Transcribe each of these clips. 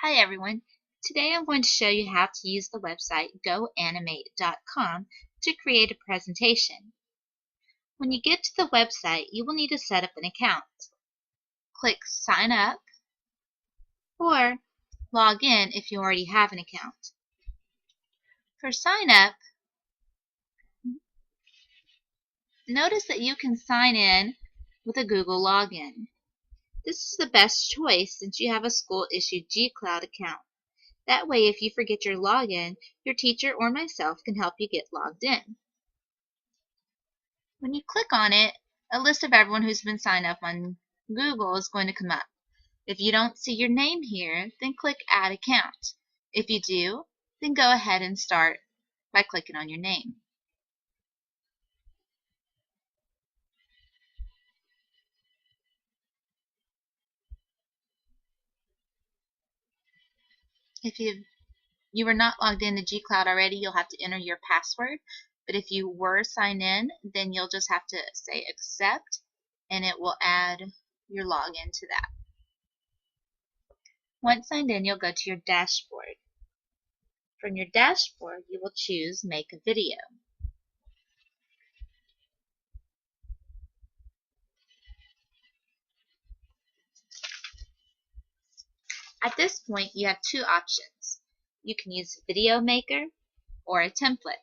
Hi everyone. Today I'm going to show you how to use the website goanimate.com to create a presentation. When you get to the website, you will need to set up an account. Click Sign Up or Log in if you already have an account. For Sign Up, notice that you can sign in with a Google login. This is the best choice since you have a school-issued G-Cloud account. That way, if you forget your login, your teacher or myself can help you get logged in. When you click on it, a list of everyone who's been signed up on Google is going to come up. If you don't see your name here, then click Add Account. If you do, then go ahead and start by clicking on your name. If you were not logged into G-Cloud already, you'll have to enter your password. But if you were signed in, then you'll just have to say accept, and it will add your login to that. Once signed in, you'll go to your dashboard. From your dashboard, you will choose Make a Video. At this point, you have two options. You can use Video Maker or a template.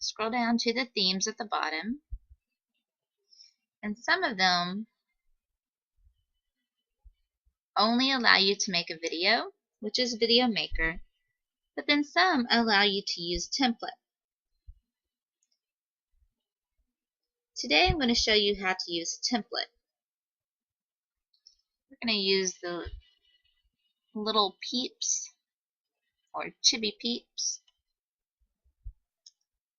Scroll down to the themes at the bottom, and some of them only allow you to make a video, which is Video Maker, but then some allow you to use template. Today I'm going to show you how to use template. We're going to use the little peeps or chibi peeps.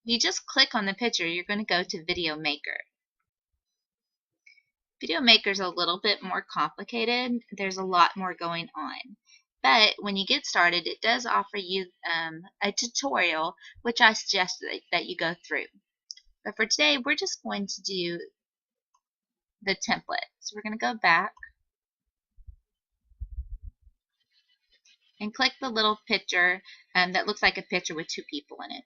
If you just click on the picture, you're going to go to Video Maker. Video Maker is a little bit more complicated. There's a lot more going on. But when you get started, it does offer you a tutorial, which I suggest that you go through. But for today, we're just going to do the template. So we're going to go back and click the little picture that looks like a picture with two people in it.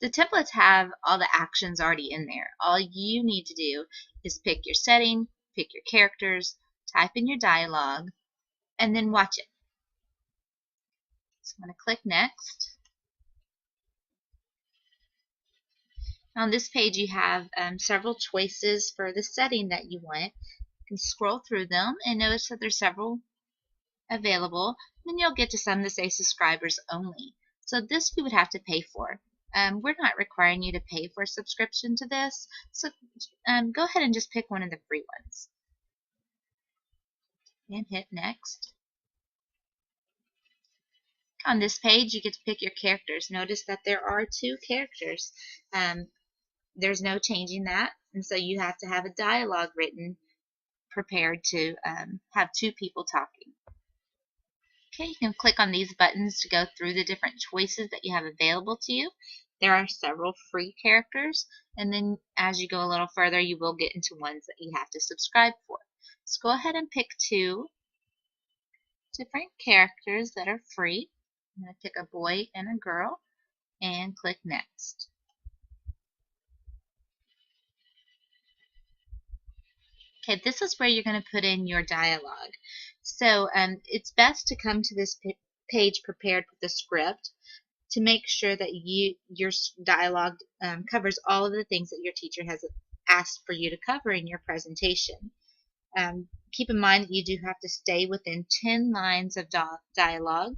The templates have all the actions already in there. All you need to do is pick your setting, pick your characters, type in your dialogue, and then watch it. So I'm going to click Next. On this page you have several choices for the setting that you want. You can scroll through them and notice that there's several available. Then you'll get to some that say subscribers only. So this you would have to pay for. We're not requiring you to pay for a subscription to this, so go ahead and just pick one of the free ones. And hit Next. On this page, you get to pick your characters. Notice that there are two characters. There's no changing that, and so you have to have a dialogue written prepared to have two people talking. Okay, you can click on these buttons to go through the different choices that you have available to you. There are several free characters, and then as you go a little further, you will get into ones that you have to subscribe for. So go ahead and pick two different characters that are free. I'm going to pick a boy and a girl and click Next. Okay, this is where you're going to put in your dialogue. So it's best to come to this page prepared with a script to make sure that your dialogue covers all of the things that your teacher has asked for you to cover in your presentation. Keep in mind that you do have to stay within 10 lines of dialogue.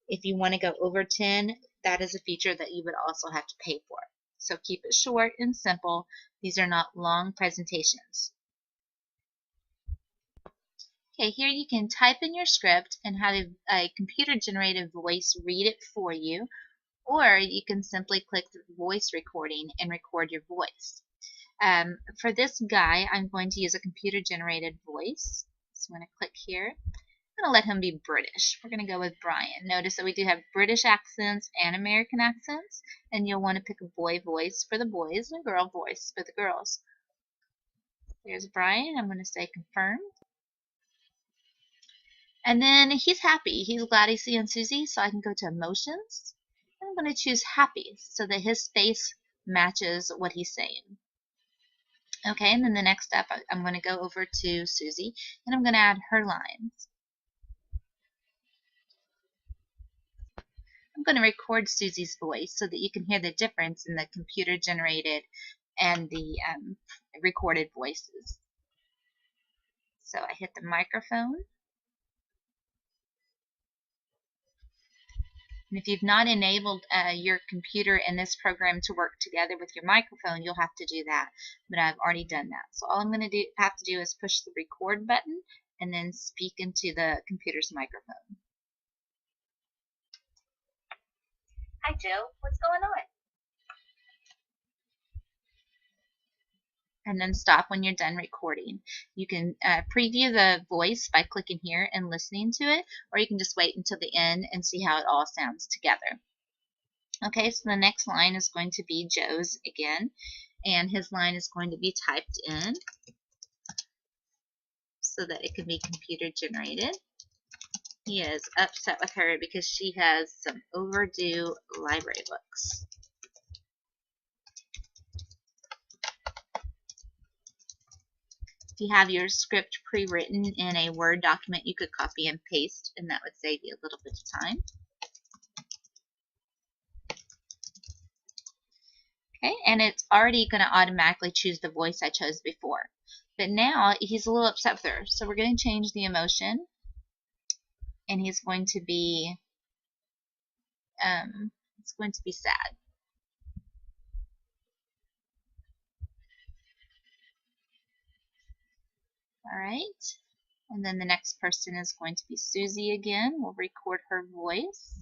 If you want to go over 10, that is a feature that you would also have to pay for. So keep it short and simple. These are not long presentations. Okay, here you can type in your script and have a computer-generated voice read it for you, or you can simply click the voice recording and record your voice. For this guy, I'm going to use a computer-generated voice. So I'm going to click here. I'm going to let him be British. We're going to go with Brian. Notice that we do have British accents and American accents, and you'll want to pick a boy voice for the boys and a girl voice for the girls. There's Brian. I'm going to say confirm. And then he's happy. He's glad he's seeing Susie, so I can go to emotions. I'm going to choose happy so that his face matches what he's saying. Okay, and then the next step, I'm going to go over to Susie, and I'm going to add her lines. I'm going to record Susie's voice so that you can hear the difference in the computer-generated and the recorded voices. So I hit the microphone. And if you've not enabled your computer and this program to work together with your microphone, you'll have to do that. But I've already done that. So all I'm going to have to do is push the record button and then speak into the computer's microphone. Hi, Joe. What's going on? And then stop when you're done recording. You can preview the voice by clicking here and listening to it, or you can just wait until the end and see how it all sounds together. Okay, so the next line is going to be Joe's again, and his line is going to be typed in so that it can be computer generated. He is upset with her because she has some overdue library books. If you have your script pre-written in a Word document, you could copy and paste, and that would save you a little bit of time. Okay, and it's already going to automatically choose the voice I chose before. But now he's a little upset with her, so we're going to change the emotion, and he's going to be sad. All right, and then the next person is going to be Susie again. We'll record her voice.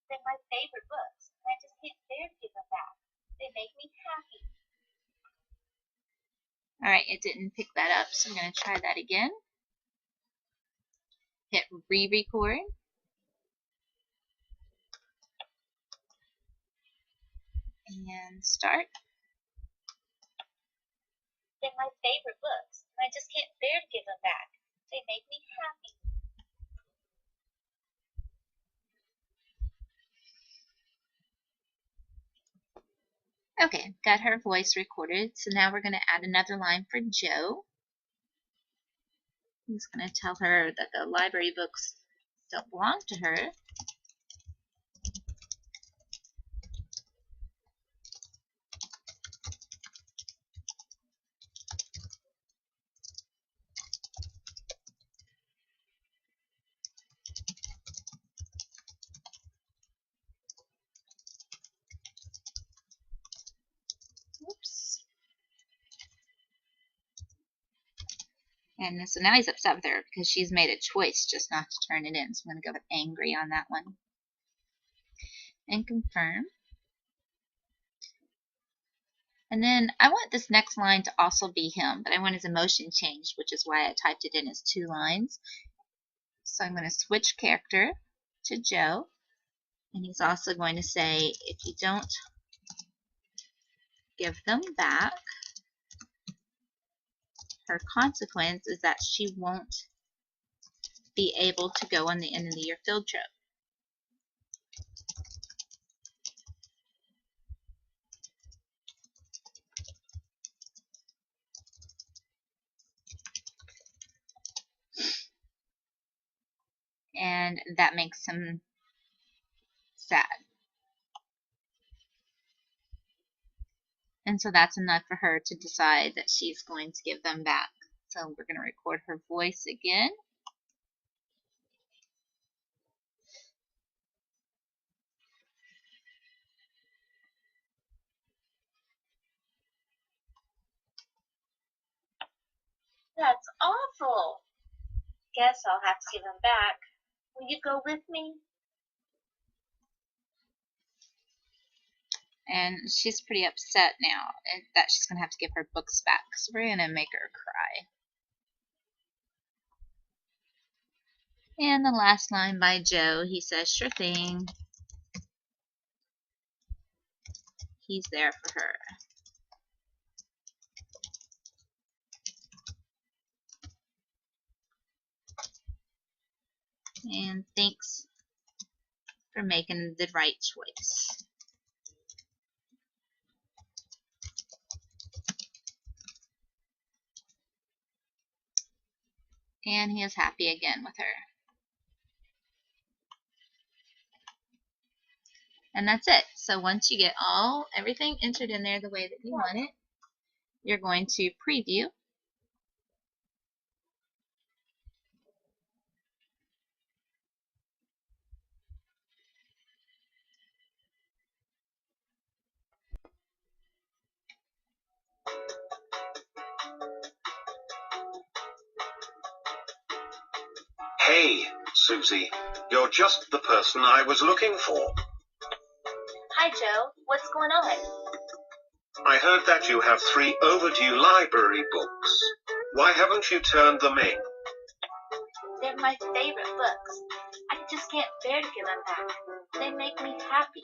They're my favorite books, and I just can't bear to give them back. They make me happy. All right, it didn't pick that up, so I'm going to try that again. Hit re-record. And start. They're my favorite books, and I just can't bear to give them back. They make me happy. Okay, got her voice recorded, so now we're going to add another line for Joe. He's going to tell her that the library books don't belong to her. Oops. And so now he's upset with her because she's made a choice just not to turn it in. So I'm going to go with angry on that one. And confirm. And then I want this next line to also be him, but I want his emotion changed, which is why I typed it in as 2 lines. So I'm going to switch character to Joe. And he's also going to say, if you don't give them back, her consequence is that she won't be able to go on the end of the year field trip. And that makes him sad. And so that's enough for her to decide that she's going to give them back. So we're going to record her voice again. That's awful. Guess I'll have to give them back. Will you go with me? And she's pretty upset now that she's going to have to give her books back. So we're going to make her cry. And the last line by Joe, he says, "Sure thing." He's there for her. And thanks for making the right choice. And he is happy again with her. And that's it. So once you get everything entered in there the way that you want it, you're going to preview. Hey, Susie, you're just the person I was looking for. Hi, Joe. What's going on? I heard that you have 3 overdue library books. Why haven't you turned them in? They're my favorite books. I just can't bear to give them back. They make me happy.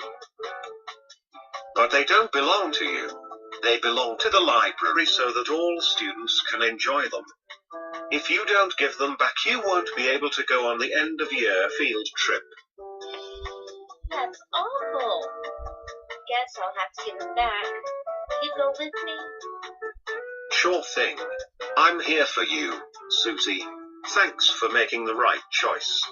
But they don't belong to you. They belong to the library so that all students can enjoy them. If you don't give them back, you won't be able to go on the end-of-year field trip. That's awful. Guess I'll have to give them back. You go with me? Sure thing. I'm here for you, Susie. Thanks for making the right choice.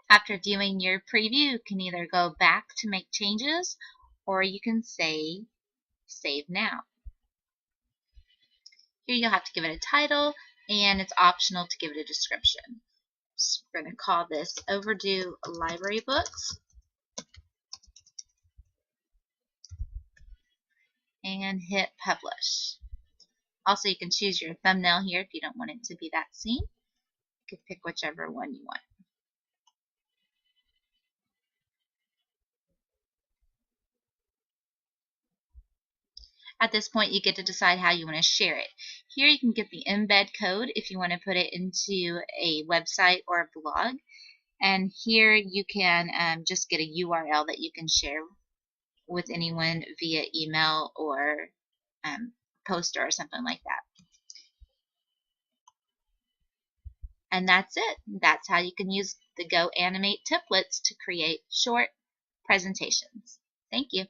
After viewing your preview, you can either go back to make changes, or you can say Save Now. Here you'll have to give it a title, and it's optional to give it a description. So we're going to call this Overdue Library Books. And hit Publish. Also, you can choose your thumbnail here if you don't want it to be that scene. You could pick whichever one you want. At this point, you get to decide how you want to share it. Here you can get the embed code if you want to put it into a website or a blog. And here you can just get a URL that you can share with anyone via email or poster or something like that. And that's it. That's how you can use the Go Animate templates to create short presentations. Thank you.